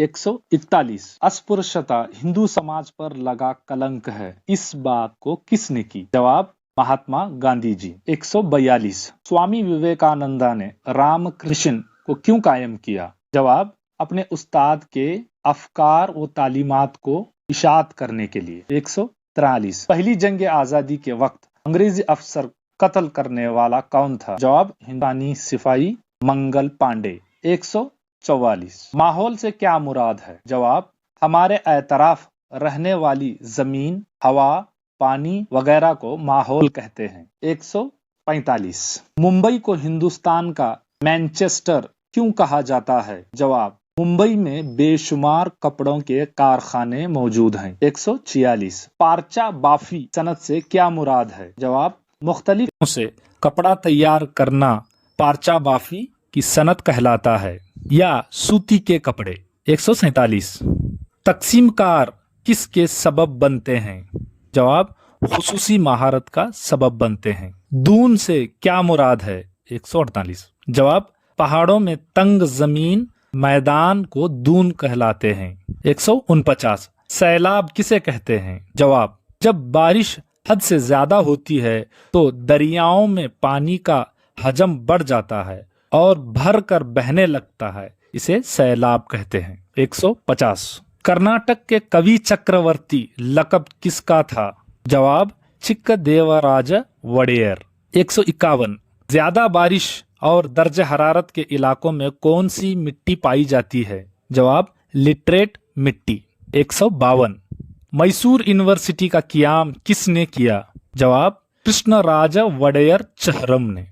141 अस्पृश्यता हिंदू समाज पर लगा कलंक है, इस बात को किसने की? जवाब महात्मा गांधी जी। 142 स्वामी विवेकानंदा ने रामकृष्ण को क्यों कायम किया? जवाब अपने उस्ताद के अफकार व तालीमात को इशात करने के लिए। 143 पहली जंग आजादी के वक्त अंग्रेजी अफसर कत्ल करने वाला कौन था? जवाब हिंदुस्तानी सिपाही मंगल पांडे। 144 माहौल से क्या मुराद है? जवाब हमारे एतराफ रहने वाली जमीन, हवा, पानी वगैरह को माहौल कहते हैं। 145 मुंबई को हिंदुस्तान का मैनचेस्टर क्यों कहा जाता है? जवाब मुंबई में बेशुमार कपड़ों के कारखाने मौजूद हैं। 146 पारचा बाफी सनत से क्या मुराद है? जवाब मुख्तलिफ से कपड़ा तैयार करना पारचा बाफी की सनत कहलाता है या सूती के कपड़े। 147 तकसीमकार किसके सबब बनते हैं? जवाब खुसूसी महारत का सबब बनते हैं। दून से क्या मुराद है? 148 जवाब पहाड़ों में तंग जमीन मैदान को दून कहलाते हैं। 149 सैलाब किसे कहते हैं? जवाब जब बारिश हद से ज्यादा होती है तो दरियाओं में पानी का हजम बढ़ जाता है और भर कर बहने लगता है, इसे सैलाब कहते हैं। 150 कर्नाटक के कवि चक्रवर्ती लक़ब किसका था? जवाब चिक्कदेवराज वडेयर। 151 ज्यादा बारिश और दर्जे हरारत के इलाकों में कौन सी मिट्टी पाई जाती है? जवाब लिटरेट मिट्टी। 152 मैसूर यूनिवर्सिटी का क़याम किसने किया? जवाब कृष्णराज वडेयर चहरम ने।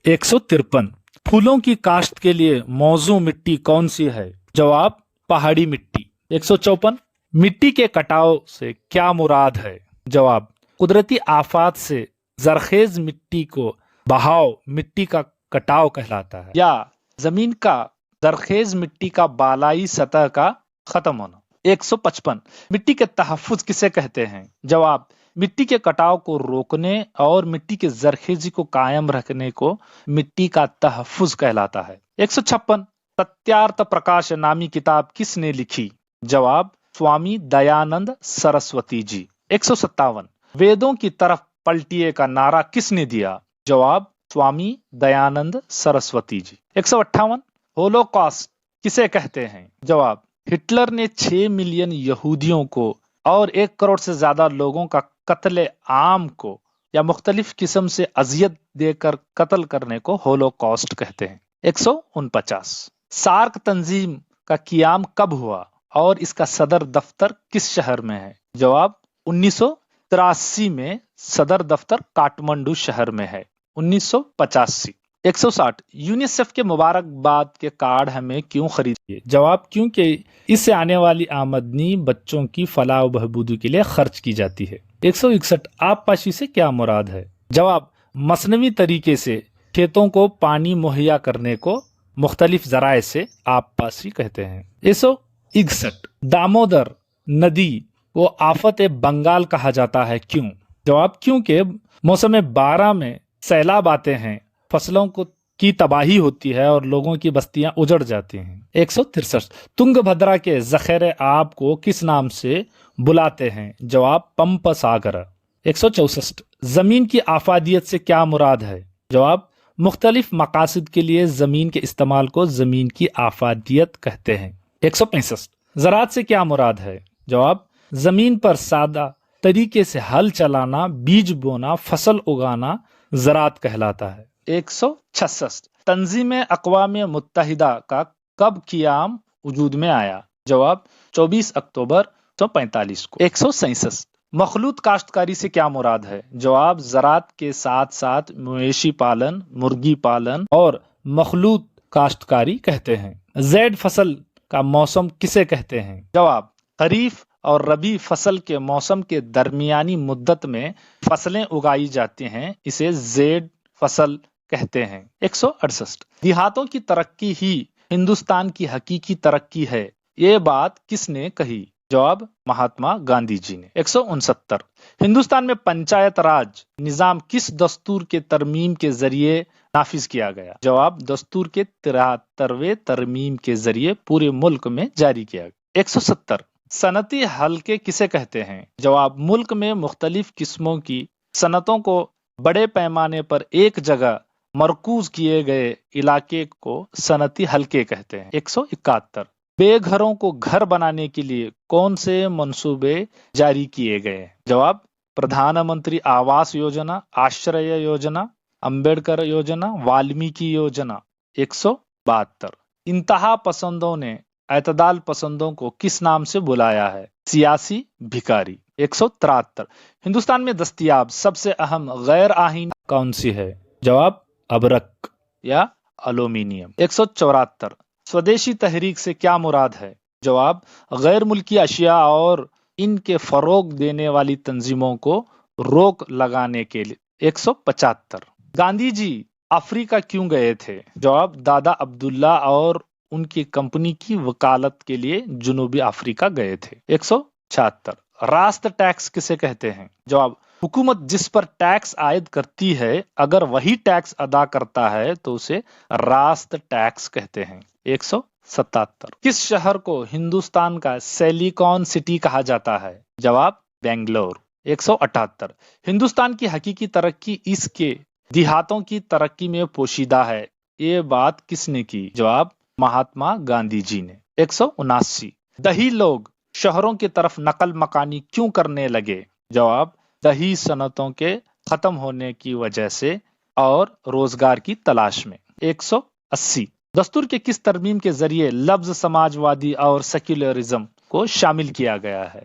153 फूलों की काश्त के लिए मौजू मिट्टी कौन सी है? जवाब पहाड़ी मिट्टी। 154 मिट्टी के कटाव से क्या मुराद है? जवाब कुदरती आफात से जरखेज मिट्टी को बहाव मिट्टी का कटाव कहलाता है या जमीन का जरखेज मिट्टी का बालाई सतह का खत्म होना। 155 मिट्टी के तहफ्फुज किसे कहते हैं? जवाब मिट्टी के कटाव को रोकने और मिट्टी के जरखेजी को कायम रखने को मिट्टी का तहफ्फुज कहलाता है। 156 सत्यार्थ प्रकाश नामी किताब किसने लिखी? जवाब स्वामी दयानंद सरस्वती जी। 157 वेदों की तरफ पलटिए का नारा किसने दिया? जवाब स्वामी दयानंद सरस्वती जी। 158 होलोकॉस्ट किसे कहते हैं? जवाब हिटलर ने 6 मिलियन यहूदियों को और 1 करोड़ से ज्यादा लोगों का कत्ले आम को या मुख्तलिफ किस्म से अजियत देकर कत्ल करने को होलोकॉस्ट कहते हैं। 149 सार्क तंजीम का क़याम कब हुआ और इसका सदर दफ्तर किस शहर में है? जवाब 1983 में सदर दफ्तर काठमांडू शहर में है। 1985 160 यूनिसेफ के मुबारकबाद के कार्ड हमें क्यों खरीदिए? जवाब क्योंकि इससे आने वाली आमदनी बच्चों की फलाह व बहबूदी के लिए खर्च की जाती है। 161 आबपाशी से क्या मुराद है? जवाब मसनवी तरीके से खेतों को पानी मुहैया करने को मुख्तलिफ जराए से आबपाशी कहते हैं। 161 दामोदर नदी को आफत बंगाल कहा जाता है क्यों? जवाब क्योंकि मौसम 12 में सैलाब आते हैं, फसलों को की तबाही होती है और लोगों की बस्तियां उजड़ जाती हैं। 163 तुंगभद्रा के जखेर आब को किस नाम से बुलाते हैं? जवाब पंप सागर। 164 जमीन की आफादियत से क्या मुराद है? जवाब मुख्तलिफ मकासद के लिए जमीन के इस्तेमाल को जमीन की आफादियत कहते हैं। 165 ज़राअत से क्या मुराद है? जवाब जमीन पर सादा तरीके से हल चलाना, बीज बोना, फसल उगाना ज़राअत कहलाता है। 166 तंजीम अक़वाम मुत्तहिदा का कब क़याम वजूद में आया? जवाब 24 अक्टूबर 1945 को। 167 मखलूत काश्तकारी से क्या मुराद है? जवाब ज़राअत के साथ साथ मवेशी पालन, मुर्गी पालन और मखलूत काश्तकारी कहते हैं। ज़ैद फसल का मौसम किसे कहते हैं? जवाब खरीफ और रबी फसल के मौसम के दरमियानी मुद्दत में फसलें उगाई जाती हैं, इसे ज़ैद फसल कहते हैं। 168 देहातों की तरक्की ही हिंदुस्तान की हकीकी तरक्की है, ये बात किसने कही? जवाब महात्मा गांधी जी ने। 169 हिंदुस्तान में पंचायत राज निजाम किस दस्तूर के तरमीम के जरिए नाफिज किया गया? जवाब दस्तूर के 73वें तरमीम के जरिए पूरे मुल्क में जारी किया गया। 170 सनती हलके किसे कहते हैं? जवाब मुल्क में मुख्तलिफ किस्मों की सनतों को बड़े पैमाने पर एक जगह मरकूज किए गए इलाके को सनती हलके कहते हैं। 171 बेघरों को घर बनाने के लिए कौन से मंसूबे जारी किए गए? जवाब प्रधानमंत्री आवास योजना, आश्रय योजना, अंबेडकर योजना, वाल्मीकि योजना। 172 इंतहा पसंदों ने एतदाल पसंदों को किस नाम से बुलाया है? सियासी भिखारी। 173 हिंदुस्तान में दस्तयाब सबसे अहम गैर आहीन कौन सी है? जवाब अबरक या एल्यूमिनियम। 174 स्वदेशी तहरीक से क्या मुराद है? जवाब गैर मुल्की अशिया और इनके फरोग देने वाली तंजीमों को रोक लगाने के लिए। 175 गांधी जी अफ्रीका क्यों गए थे? जवाब दादा अब्दुल्ला और उनकी कंपनी की वकालत के लिए जनूबी अफ्रीका गए थे। 176 रास्त टैक्स किसे कहते हैं? जवाब हुकूमत जिस पर टैक्स आयद करती है अगर वही टैक्स अदा करता है तो उसे रास्त टैक्स कहते हैं। 177 किस शहर को हिंदुस्तान का सिलिकॉन सिटी कहा जाता है? जवाब बेंगलोर। 178 हिंदुस्तान की हकीकी तरक्की इसके देहातों की तरक्की में पोशीदा है, ये बात किसने की? जवाब महात्मा गांधी जी ने। 179 दही लोग शहरों की तरफ नकल मकानी क्यों करने लगे? जवाब दही सनतों के खत्म होने की वजह से और रोजगार की तलाश में। 180 दस्तूर के किस तरमीम के जरिए लफ्ज समाजवादी और सेक्युलरिज्म को शामिल किया गया है?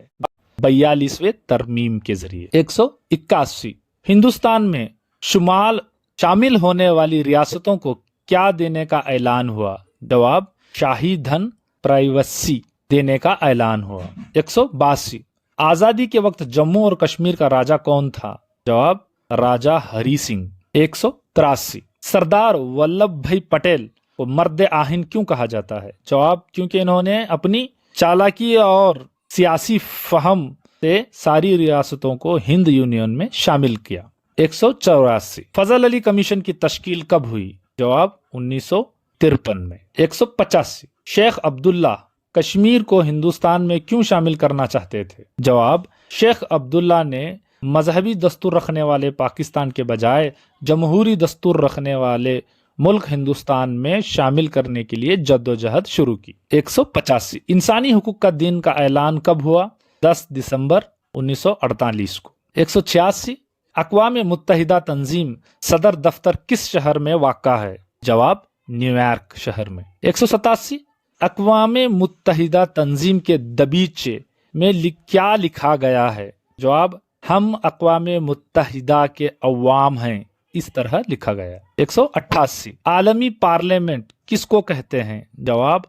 42वें तरमीम के जरिए। 181 हिंदुस्तान में शामिल होने वाली रियासतों को क्या देने का ऐलान हुआ? जवाब शाही धन प्राइवेसी देने का ऐलान हुआ। 182 आजादी के वक्त जम्मू और कश्मीर का राजा कौन था? जवाब राजा हरि सिंह। 183 सरदार वल्लभ भाई पटेल को मर्द आहिन क्यों कहा जाता है? जवाब क्योंकि इन्होंने अपनी चालाकी और सियासी फहम से सारी रियासतों को हिंद यूनियन में शामिल किया। 184 फजल अली कमीशन की तश्कील कब हुई? जवाब 1953 में। 185 शेख अब्दुल्ला कश्मीर को हिंदुस्तान में क्यों शामिल करना चाहते थे? जवाब शेख अब्दुल्ला ने मजहबी दस्तूर रखने वाले पाकिस्तान के बजाय जमहूरी दस्तूर रखने वाले मुल्क हिंदुस्तान में शामिल करने के लिए जद्दोजहद शुरू की। 185 इंसानी हुकूक का दिन का ऐलान कब हुआ? 10 दिसंबर 1948 को। 186 अक़वाम मुत्तहिदा तंजीम सदर दफ्तर किस शहर में वाक़ा है? जवाब न्यूयॉर्क शहर में। 187 अक़वाम मुत्तहिदा तंजीम के दबीचे में क्या लिखा गया है? जवाब हम अक़वाम मुत्तहिदा के अवाम हैं, इस तरह लिखा गया। 188 आलमी पार्लियामेंट किसको कहते हैं? जवाब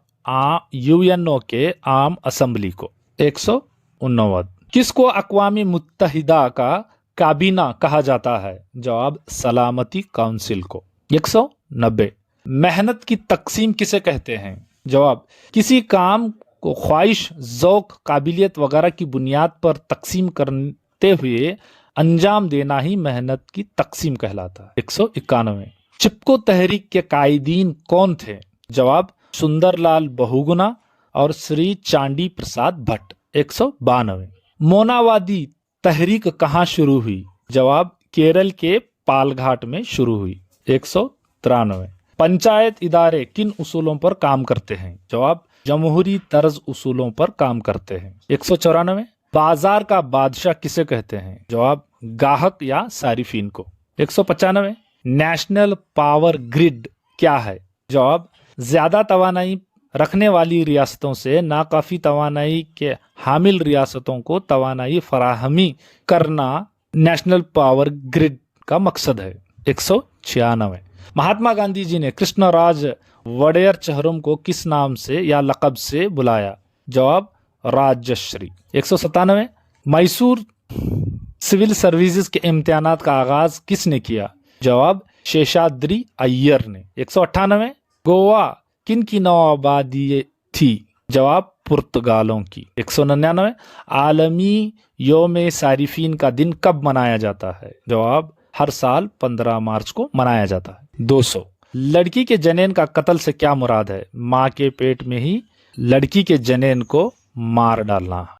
यूएनओ के आम असम्बली को। 189 किसको अक़वाम मुत्तहिदा का काबीना कहा जाता है? जवाब सलामती काउंसिल को। 190 मेहनत की तकसीम किसे कहते हैं? जवाब किसी काम को ख्वाहिश, ज़ौक, काबिलियत वगैरह की बुनियाद पर तकसीम करते हुए अंजाम देना ही मेहनत की तकसीम कहलाता है। 191 चिपको तहरीक के कायदीन कौन थे? जवाब सुंदरलाल बहुगुणा और श्री चांडी प्रसाद भट्ट। 192 मोनावादी तहरीक कहाँ शुरू हुई? जवाब केरल के पालघाट में शुरू हुई। 193 पंचायत इदारे किन उसूलों पर काम करते हैं? जवाब जमहूरी तर्ज उसूलों पर काम करते हैं। 194 बाजार का बादशाह किसे कहते हैं? जवाब गाहक या सारिफीन को। 195 नेशनल पावर ग्रिड क्या है? जवाब ज्यादा तवानाई रखने वाली रियासतों से नाकाफी तवानाई के हामिल रियासतों को तवानाई फराहमी करना नेशनल पावर ग्रिड का मकसद है। 196 महात्मा गांधी जी ने कृष्णराज वडेयर चहरम को किस नाम से या लक़ब से बुलाया? जवाब राजश्री। 197 मैसूर सिविल सर्विसेज के इम्तिहानात का आगाज किसने किया? जवाब शेषाद्री अय्यर ने। 198 गोवा किन की नौआबादी थी? جواب پرتگالوں کی۔ 199 عالمی یوم صارفین کا دن کب منایا جاتا ہے؟ جواب ہر سال 15 مارچ کو منایا جاتا ہے۔ 200 لڑکی کے جنین کا قتل سے کیا مراد ہے؟ ماں کے پیٹ میں ہی لڑکی کے جنین کو مار ڈالنا۔